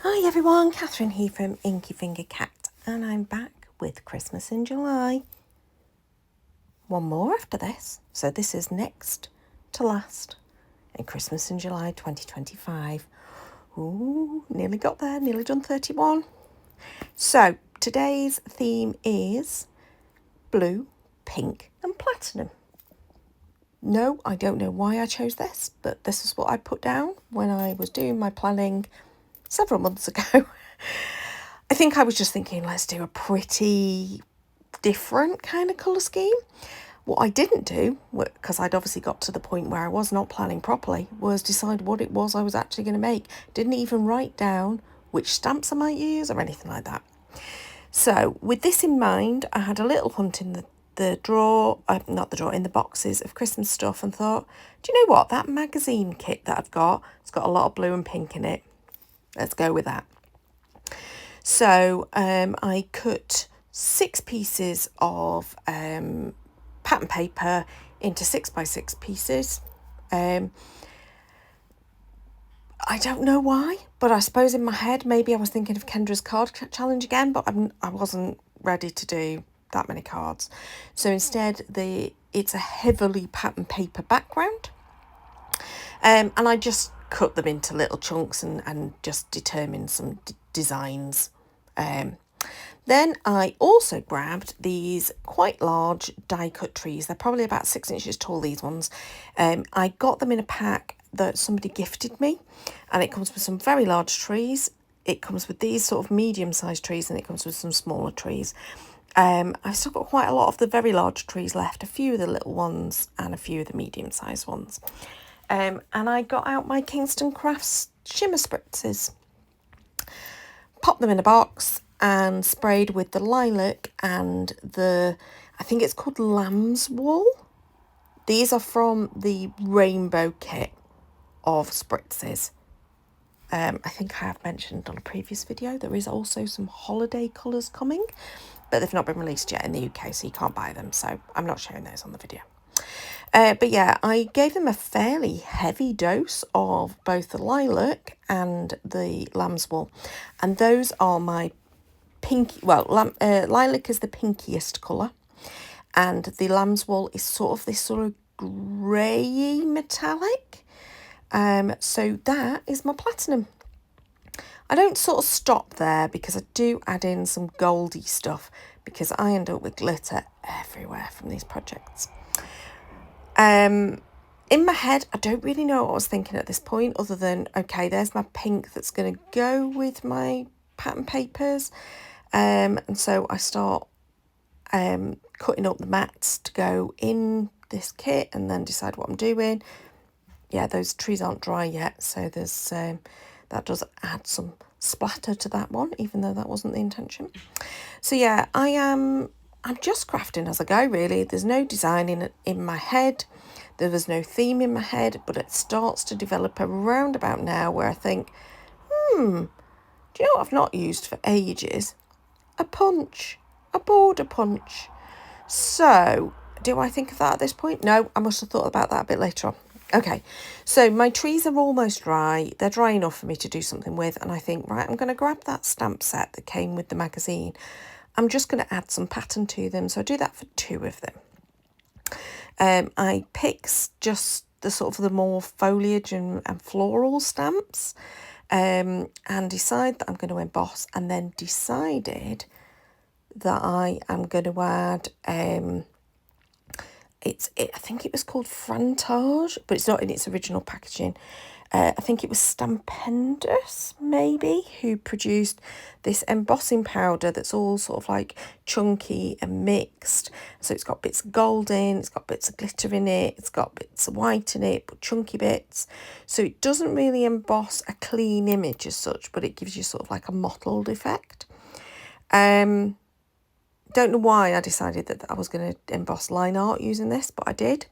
Hi everyone, Catherine here from Inky Finger Cat, and I'm back with Christmas in July. One more after this, so this is next to last in Christmas in July 2025. Ooh, nearly got there, nearly done 31. So today's theme is blue, pink and platinum. No, I don't know why I chose this, but this is what I put down when I was doing my planning several months ago. I think I was just thinking, let's do a pretty different kind of colour scheme. What I didn't do, because I'd obviously got to the point where I was not planning properly, was decide what it was I was actually going to make. Didn't even write down which stamps I might use or anything like that. So with this in mind, I had a little hunt in the drawer, in the boxes of Christmas stuff, and thought, do you know what? That magazine kit that I've got, it's got a lot of blue and pink in it. Let's go with that. So I cut 6 pieces of pattern paper into 6x6 pieces. I don't know why, but I suppose in my head maybe I was thinking of Kendra's card challenge again, but I wasn't ready to do that many cards. So instead, it's a heavily pattern paper background, and I just cut them into little chunks and just determined some designs. Then I also grabbed these quite large die cut trees. They're probably about 6 inches tall, these ones. I got them in a pack that somebody gifted me, and it comes with some very large trees. It comes with these sort of medium-sized trees, and it comes with some smaller trees. I've still got quite a lot of the very large trees left, a few of the little ones and a few of the medium-sized ones. And I got out my Kingston Crafts shimmer spritzes, popped them in a box and sprayed with the lilac and I think it's called lamb's wool. These are from the rainbow kit of spritzes. I think I have mentioned on a previous video there is also some holiday colours coming, but they've not been released yet in the UK, so you can't buy them, so I'm not showing those on the video. But yeah, I gave them a fairly heavy dose of both the lilac and the lamb's wool, and those are my pinky. Well, lilac is the pinkiest colour, and the lamb's wool is sort of this sort of greyy metallic. So that is my platinum. I don't sort of stop there because I do add in some goldy stuff because I end up with glitter everywhere from these projects. In my head, I don't really know what I was thinking at this point other than, okay, there's my pink that's going to go with my pattern papers. And so I start cutting up the mats to go in this kit and then decide what I'm doing. Yeah, those trees aren't dry yet, so there's that does add some splatter to that one, even though that wasn't the intention. So yeah, I'm just crafting as I go, really. There's no design in my head. There was no theme in my head, but it starts to develop around about now where I think, do you know what I've not used for ages? A punch, a border punch. So, do I think of that at this point? No, I must have thought about that a bit later on. Okay, so my trees are almost dry. They're dry enough for me to do something with, and I think, right, I'm going to grab that stamp set that came with the magazine. I'm just going to add some pattern to them, so I do that for 2 of them. I pick just the sort of the more foliage and floral stamps, and decide that I'm going to emboss, and then decided that I am going to add I think it was called Frantage, but it's not in its original packaging. I think it was Stampendous, maybe, who produced this embossing powder that's all sort of like chunky and mixed. So it's got bits of gold in, it's got bits of glitter in it, it's got bits of white in it, but chunky bits. So it doesn't really emboss a clean image as such, but it gives you sort of like a mottled effect. Don't know why I decided that I was going to emboss line art using this, but I did.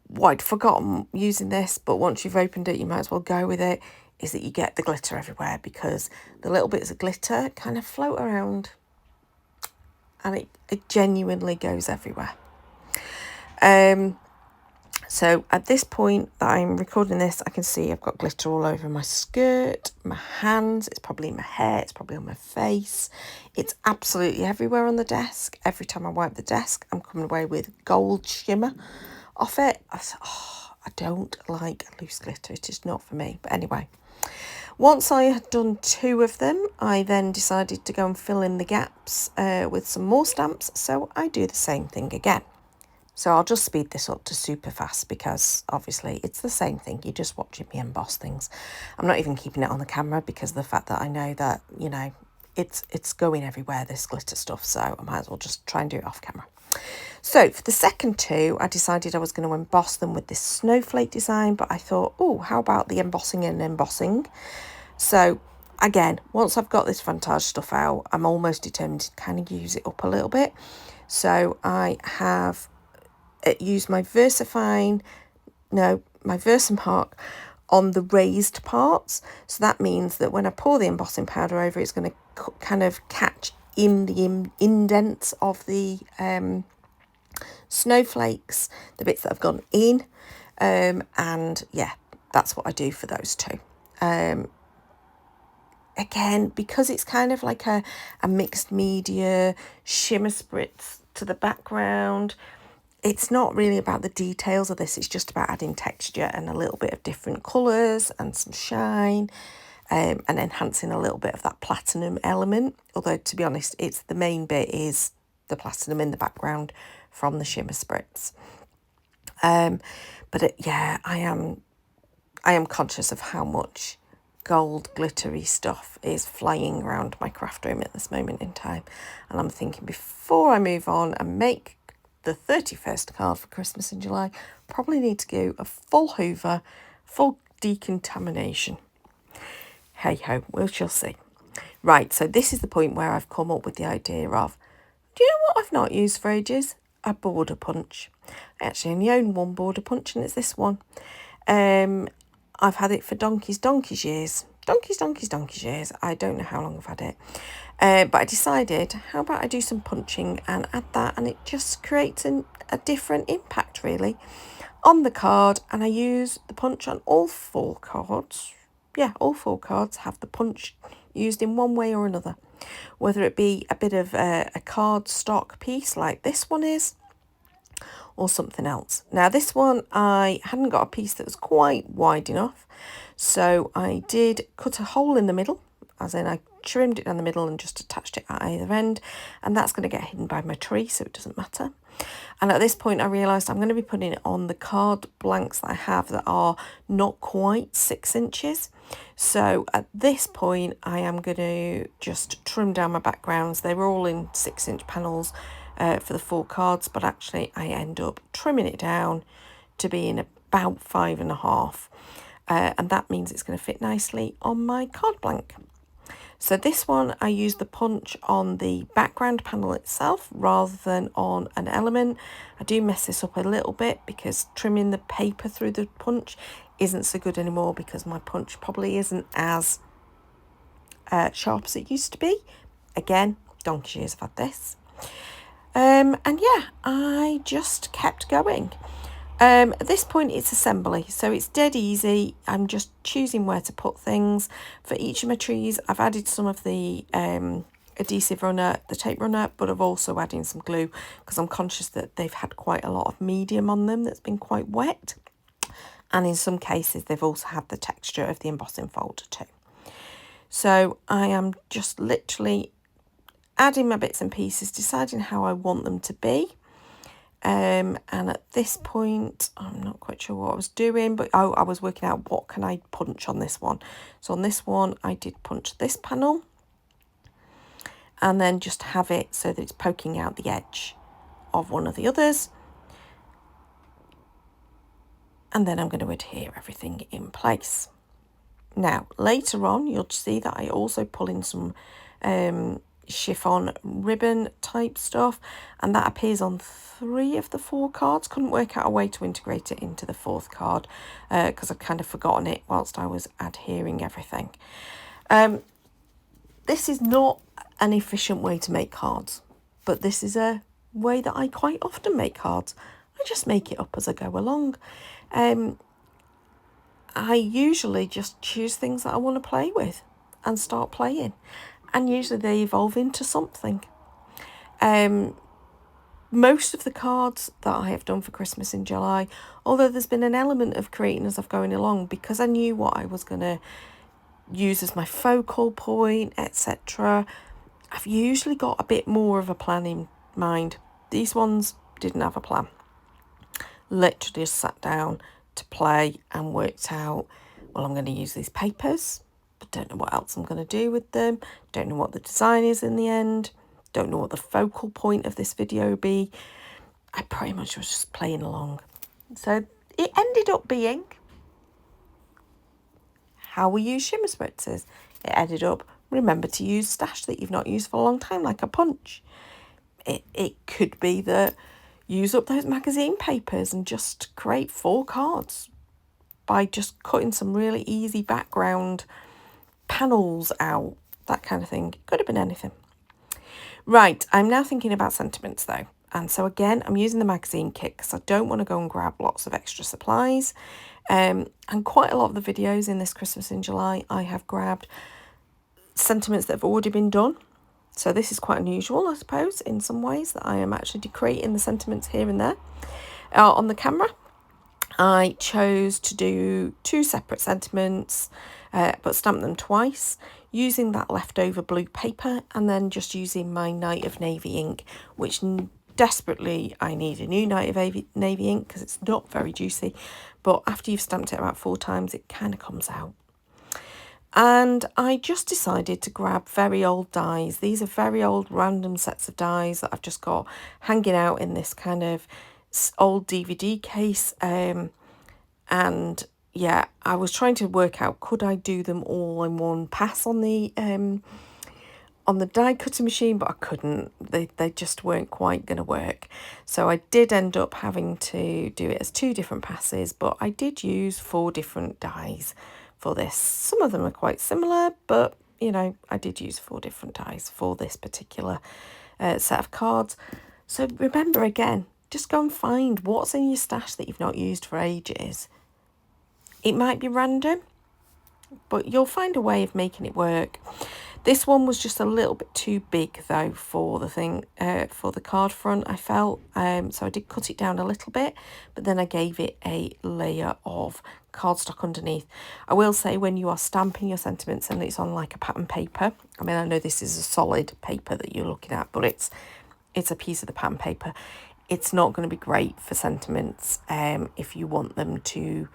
What I'd forgotten using this, but once you've opened it, you might as well go with it, is that you get the glitter everywhere because the little bits of glitter kind of float around and it genuinely goes everywhere. So at this point that I'm recording this, I can see I've got glitter all over my skirt, my hands, it's probably in my hair, it's probably on my face. It's absolutely everywhere on the desk. Every time I wipe the desk, I'm coming away with gold shimmer off it. I don't like loose glitter, it is not for me. But anyway, once I had done 2 of them, I then decided to go and fill in the gaps with some more stamps. So I do the same thing again. So I'll just speed this up to super fast because obviously it's the same thing. You're just watching me emboss things. I'm not even keeping it on the camera because of the fact that I know that, you know, it's going everywhere, this glitter stuff. So I might as well just try and do it off camera. So for the second 2, I decided I was going to emboss them with this snowflake design, but I thought, oh, how about the embossing and embossing? So again, once I've got this Vantage stuff out, I'm almost determined to kind of use it up a little bit. So I have used my Versamark on the raised parts. So that means that when I pour the embossing powder over, it's going to kind of catch in the indents of the snowflakes, the bits that have gone in. And yeah, that's what I do for those 2. Again, because it's kind of like a mixed media shimmer spritz to the background, it's not really about the details of this. It's just about adding texture and a little bit of different colours and some shine, and enhancing a little bit of that platinum element. Although, to be honest, it's the main bit is the platinum in the background from the shimmer spritz. Yeah, I am conscious of how much gold glittery stuff is flying around my craft room at this moment in time. And I'm thinking before I move on and make the 31st card for Christmas in July, probably need to do a full hoover, full decontamination. Hey ho, we shall see. Right, so this is the point where I've come up with the idea of, do you know what I've not used for ages? A border punch. I actually only own 1 border punch, and it's this one. I've had it for donkey's years. Donkey's years. I don't know how long I've had it. But I decided, how about I do some punching and add that, and it just creates a different impact, really, on the card. And I use the punch on all 4 cards. Yeah, all 4 cards have the punch used in one way or another. Whether it be a bit of a card stock piece like this one is, or something else. Now this one, I hadn't got a piece that was quite wide enough, so I did cut a hole in the middle, as in I trimmed it down the middle and just attached it at either end, and that's going to get hidden by my tree, so it doesn't matter. And at this point I realised I'm going to be putting it on the card blanks that I have that are not quite 6 inches. So at this point I am going to just trim down my backgrounds. They were all in 6-inch panels for the 4 cards, but actually I end up trimming it down to be in about 5.5, and that means it's going to fit nicely on my card blank. So this one I use the punch on the background panel itself rather than on an element. I do mess this up a little bit because trimming the paper through the punch isn't so good anymore, because my punch probably isn't as sharp as it used to be. Again, donkey's years I've had this. And yeah, I just kept going. At this point it's assembly, so it's dead easy. I'm just choosing where to put things. For each of my trees I've added some of the adhesive runner, the tape runner, but I've also added some glue because I'm conscious that they've had quite a lot of medium on them that's been quite wet, and in some cases they've also had the texture of the embossing folder too. So I am just literally adding my bits and pieces, deciding how I want them to be. And at this point, I'm not quite sure what I was doing, but I was working out what can I punch on this one. So on this one, I did punch this panel and then just have it so that it's poking out the edge of one of the others. And then I'm going to adhere everything in place. Now, later on, you'll see that I also pull in some chiffon ribbon type stuff, and that appears on 3 of the 4 cards. Couldn't work out a way to integrate it into the 4th card because I'd kind of forgotten it whilst I was adhering everything. This is not an efficient way to make cards, but this is a way that I quite often make cards. I I just make it up as I go along. I usually just choose things that I want to play with and start playing, and usually they evolve into something. Most of the cards that I have done for Christmas in July, although there's been an element of creating as I've going along, because I knew what I was going to use as my focal point, etc., I've usually got a bit more of a plan in mind. These ones didn't have a plan. Literally just sat down to play and worked out, well, I'm going to use these papers, but don't know what else I'm going to do with them. Don't know what the design is in the end. Don't know what the focal point of this video will be. I pretty much was just playing along. So it ended up being how we use shimmer spritzers. It ended up, remember to use stash that you've not used for a long time, like a punch. It could be that use up those magazine papers and just create 4 cards by just cutting some really easy background panels out, that kind of thing. Could have been anything. Right, I'm now thinking about sentiments though. And so again, I'm using the magazine kit because I don't want to go and grab lots of extra supplies. And quite a lot of the videos in this Christmas in July, I have grabbed sentiments that have already been done. So this is quite unusual, I suppose, in some ways, that I am actually creating the sentiments here and there. On the camera, I chose to do 2 separate sentiments, but stamp them twice, using that leftover blue paper, and then just using my Night of Navy ink, which desperately I need a new Night of Navy ink because it's not very juicy, but after you've stamped it about 4 times, it kind of comes out. And I just decided to grab very old dies. These are very old random sets of dies that I've just got hanging out in this kind of old DVD case. And yeah, I was trying to work out, could I do them all in one pass on the die cutting machine, but I couldn't. They just weren't quite going to work. So I did end up having to do it as 2 different passes, but I did use 4 different dies for this. Some of them are quite similar, but you know, I did use 4 different dies for this particular set of cards. So remember, again, just go and find what's in your stash that you've not used for ages. It might be random, but you'll find a way of making it work. This one was just a little bit too big though for the thing, for the card front, I felt. So I did cut it down a little bit, but then I gave it a layer of cardstock underneath. I will say, when you are stamping your sentiments and it's on like a pattern paper, I mean, I know this is a solid paper that you're looking at, but it's a piece of the pattern paper. It's not going to be great for sentiments. If you want them to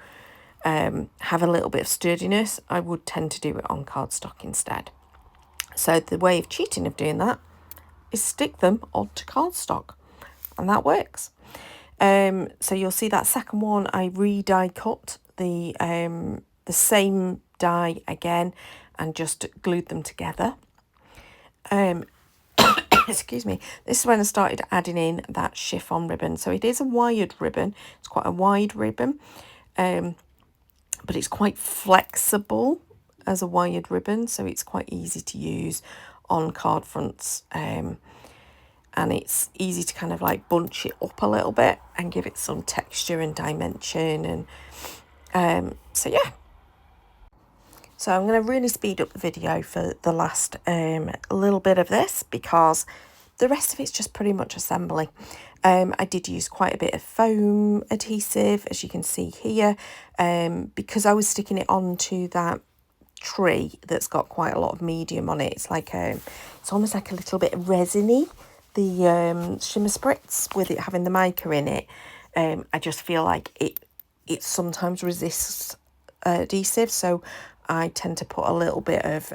have a little bit of sturdiness, I would tend to do it on cardstock instead. So the way of cheating of doing that is stick them onto cardstock, and that works. So you'll see that second one, I re-die cut the same die again and just glued them together. Excuse me. This is when I started adding in that chiffon ribbon. So it is a wired ribbon. It's quite a wide ribbon, but it's quite flexible as a wired ribbon, so it's quite easy to use on card fronts, and it's easy to kind of like bunch it up a little bit and give it some texture and dimension. And so yeah, so I'm going to really speed up the video for the last little bit of this, because the rest of it's just pretty much assembly. I did use quite a bit of foam adhesive, as you can see here, because I was sticking it onto that tree that's got quite a lot of medium on it. It's like it's almost like a little bit resiny, the shimmer spritz, with it having the mica in it. I just feel like it sometimes resists adhesive, so I tend to put a little bit of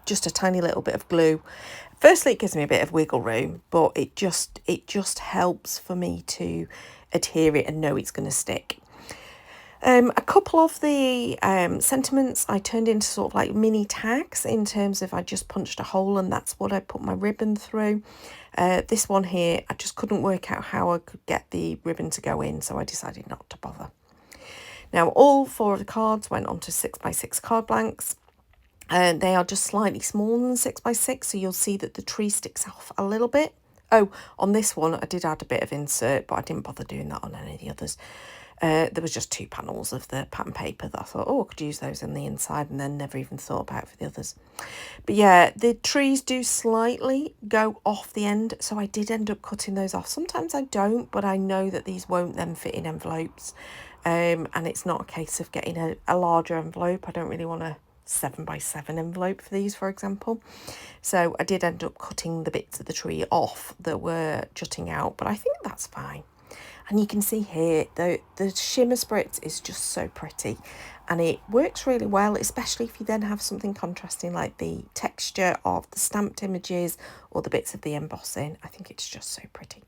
just a tiny little bit of glue. Firstly, it gives me a bit of wiggle room, but it just helps for me to adhere it and know it's going to stick. A couple of the sentiments I turned into sort of like mini tags, in terms of I just punched a hole and that's what I put my ribbon through. This one here, I just couldn't work out how I could get the ribbon to go in, so I decided not to bother. Now, all 4 of the cards went onto 6x6 card blanks. They are just slightly smaller than 6x6, so you'll see that the tree sticks off a little bit Oh, on this one, I did add a bit of insert, but I didn't bother doing that on any of the others. There was just 2 panels of the pattern paper that I thought, oh, I could use those on the inside, and then never even thought about it for the others. But yeah, the trees do slightly go off the end, so I did end up cutting those off. Sometimes I don't, but I know that these won't then fit in envelopes. And it's not a case of getting a larger envelope. I don't really want a 7x7 envelope for these, for example. So I did end up cutting the bits of the tree off that were jutting out, but I think that's fine. And you can see here, the shimmer spritz is just so pretty, and it works really well, especially if you then have something contrasting like the texture of the stamped images or the bits of the embossing. I think it's just so pretty.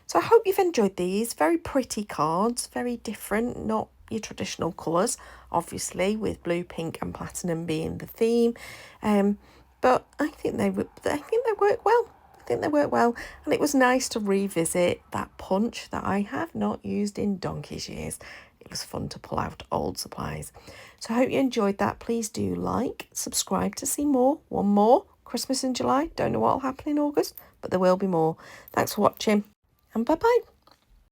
So I hope you've enjoyed these. Very pretty cards, very different, not your traditional colours, obviously, with blue, pink and platinum being the theme. But I think they work well. I think they work well, and it was nice to revisit that punch that I have not used in donkey's years. It was fun to pull out old supplies. So I hope you enjoyed that. Please do like, subscribe to see more. One more, Christmas in July. Don't know what will happen in August, but there will be more. Thanks for watching, and bye-bye.